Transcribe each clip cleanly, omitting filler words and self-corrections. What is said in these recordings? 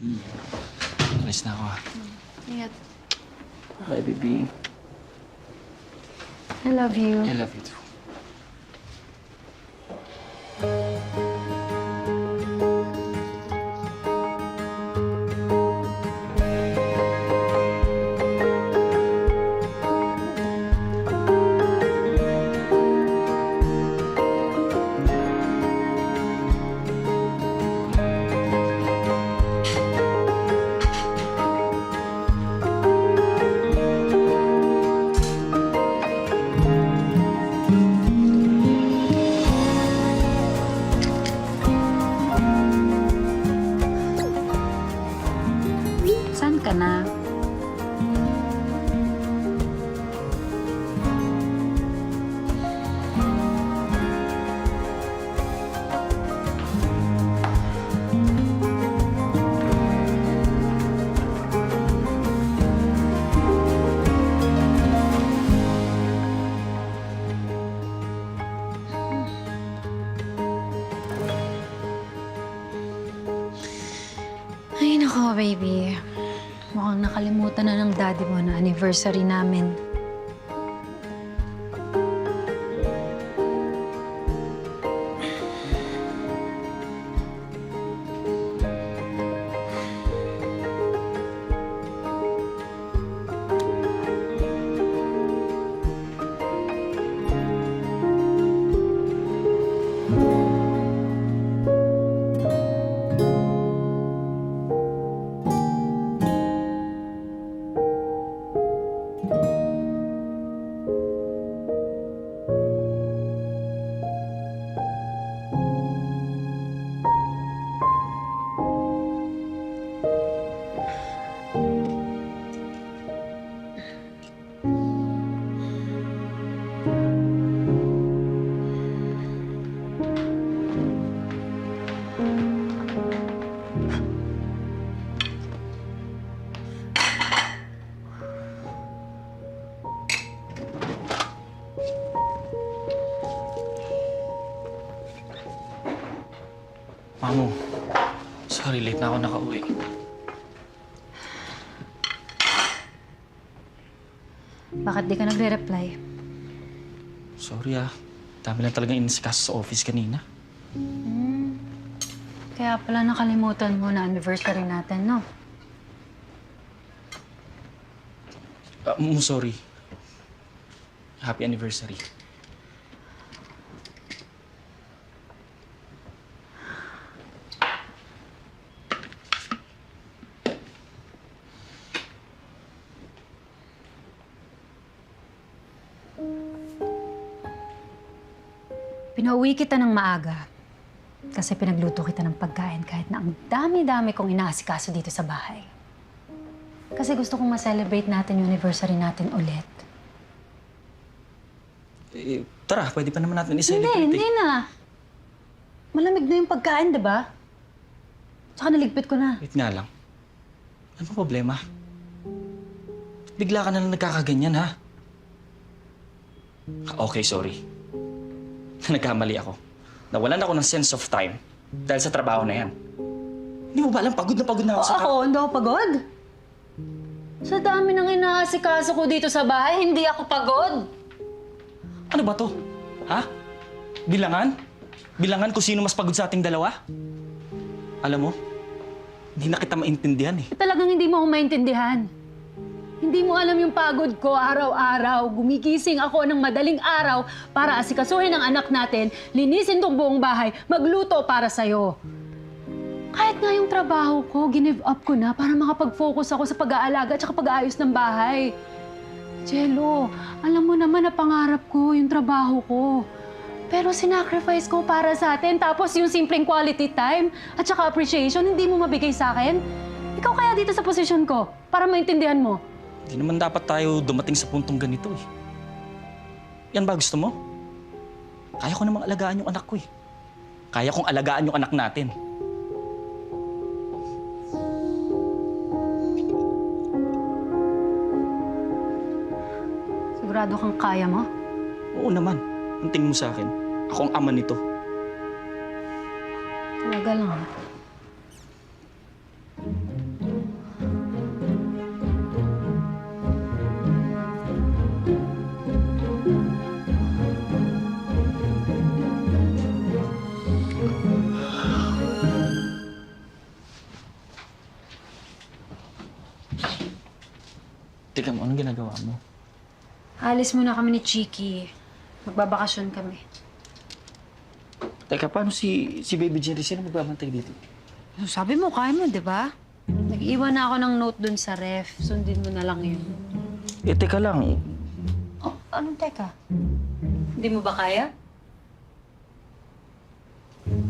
Alis na ako, ha? Ingat. Bye, baby. I love you. I love you, too. Saan ka na? Ay, nako, baby. Mukhang nakalimutan na ng daddy mo na anniversary namin. Mamo, sorry, late na ako nakauwi. Bakit di ka nagre-reply? Sorry, ah. Dami lang talagang inisikaso sa office kanina. Kaya pala nakalimutan mo na anniversary natin, no? Sorry. Happy anniversary. Pinauwi kita ng maaga kasi pinagluto kita ng pagkain kahit na ang dami-dami kong inaasikaso dito sa bahay. Kasi gusto kong ma-celebrate natin yung anniversary natin ulit. Tara, pwede pa naman natin i-celebrate. Hindi na. Malamig na yung pagkain, di ba? Tsaka naligpit ko na. Wait nga lang. Ano ba problema? Bigla ka na lang nagkakaganyan, ha? Okay, sorry. Nagkamali ako. Nawalan ako ng sense of time dahil sa trabaho na yan. Hindi mo ba alam, pagod na ako sa... Ako, hindi ako pagod. Sa dami ng inaasikaso ko dito sa bahay, hindi ako pagod. Ano ba to? Ha? Bilangan? Bilangan kung sino mas pagod sa ating dalawa? Alam mo, hindi na kita maintindihan eh. Talagang hindi mo ako maintindihan. Hindi mo alam yung pagod ko araw-araw. Gumigising ako ng madaling araw para asikasuhin ang anak natin, linisin tong buong bahay, magluto para sa'yo. Kahit nga yung trabaho ko, give up ko na para makapag-focus ako sa pag-aalaga at pag-aayos ng bahay. Jello, alam mo naman na pangarap ko yung trabaho ko. Pero sinacrifice ko para sa atin, tapos yung simpleng quality time at saka appreciation, hindi mo mabigay sa akin? Ikaw kaya dito sa posisyon ko para maintindihan mo? Hindi naman dapat tayo dumating sa puntong ganito eh. Yan ba gusto mo? Kaya ko namang alagaan yung anak ko eh. Kaya kong alagaan yung anak natin. Sigurado kang kaya mo? Oo naman. Ang tingin mo sa akin, ako ang ama nito. Talaga lang. Teka mo, anong ginagawa mo? Alis muna kami ni Chiki. Magbabakasyon kami. Teka, paano si Baby Jerry? Sino magbabantay dito? So, sabi mo, kaya mo, di ba? Nag-iwan na ako ng note dun sa ref. Sundin mo na lang yun. Eh, teka lang. Oh, anong teka? Hindi mo ba kaya?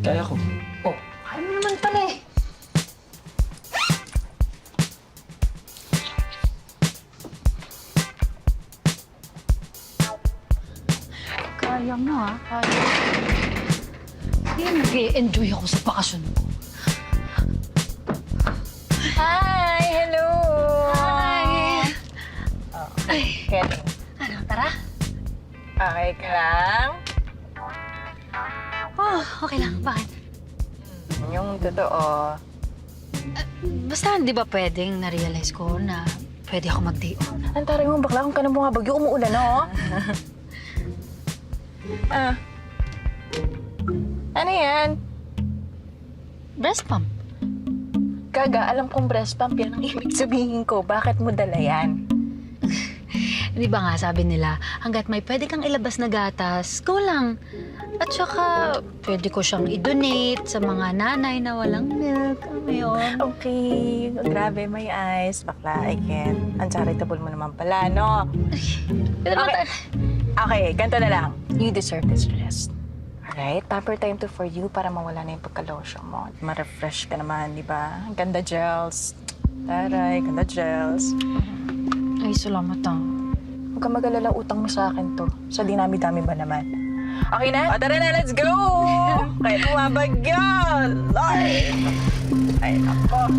Kaya ko. Oh, kaya mo naman pala eh. Kaya mo ha, kaya. Hindi, nag-e-enjoy ako sa bakasyon ko. Hi! Hello! Hi! Ay, Kelly, ano, tara? okay ka lang? Oh, okay lang. Bakit? Yung totoo. Basta hindi ba pwedeng na-realize ko na pwede ako mag-day off? Ang taray mo, bakla kung ka nang bumabagyo, umuulan, no? Ah. Ano yan? Breast pump. Gaga, alam kong breast pump yan ang ibig sabihin ko. Bakit mo dala yan? Di ba nga sabi nila, hanggat may pwede kang ilabas na gatas, go lang. At saka, pwede ko siyang i-donate sa mga nanay na walang milk. Ano yun? Okay, grabe, may eyes. Bakla, I can. Ang charitable mo naman pala, no? Okay. Okay, ganito na lang. You deserve this rest. Alright? Proper time to for you para mawala na yung pagka-lotion mo. Ma-refresh ka naman, di ba? Ang ganda gels. Taray, ganda gels. Ay, salamat ah. Huwag kang mag-alala, utang mo sa akin to. Sa dinami-dami ba naman? Okay na? O, tara na, let's go! Kahit bumabagyo! Lord! Ay, ako.